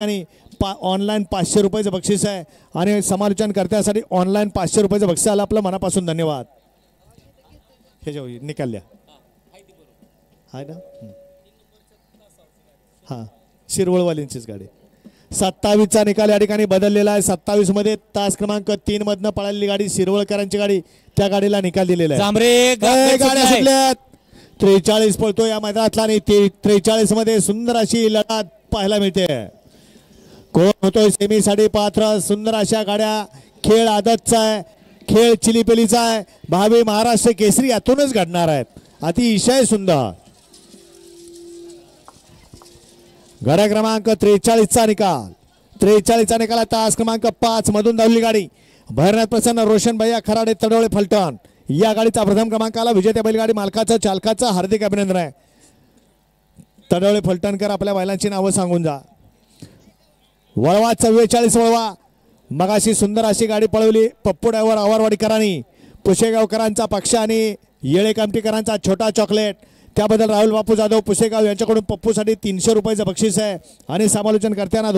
आणि ऑनलाईन 500 रुपयाचं बक्षीस आहे आणि समालोचन करण्यासाठी ऑनलाईन 500 रुपयाचं बक्षीस आलं. आपलं मनापासून धन्यवाद. हे जो निकाल्या आहे ना, हां शिरवळवालींचीच गाडी. 27चा निकाल या ठिकाणी बदललेला आहे. 27 मध्ये तास क्रमांक 3 मधनं पळालेली गाडी शिरवळकरांची गाडी, त्या गाडीला निकाल दिलेला आहे. गाड्या सुटल्यात. 43 पळतो या मैदानातला आणि 43 मध्ये सुंदर अशी लढत पाहायला मिळते. कोण होतोय सेमीसाठी पात्र? सुंदर अशा गाड्या. खेळ आदतचा आहे, खेळ चिलीपिलीचा आहे. भावी महाराष्ट्र केसरी यातूनच घडणार आहेत. अतिशय सुंदर गाड्या. क्रमांक 43चा निकाल. 43चा निकाल. तास क्रमांक 5 मधून धावली गाडी. भैरनाथ प्रसन्न, रोशन भैया खराडे, तडोळे फलटण या गाडीचा प्रथम क्रमांकाला विजेत्या बैलगाडी मालकाचं चालकाचं हार्दिक अभिनंदन आहे. तडोळे फलटणकर आपल्या बैलांची नावं सांगून जा. वळवा 44 वळवा. मगाशी सुंदर अशी गाडी पळवली पप्पू ड्रायव्हर आवारवाडीकरांनी. पुशेगावकरांचा पक्ष आणि येळेकामटीकरांचा छोटा चॉकलेट. त्याबद्दल राहुल बापू जाधव पुशेगाव यांच्याकडून पप्पूसाठी 300 रुपयाचं बक्षीस आहे आणि समालोचन करताना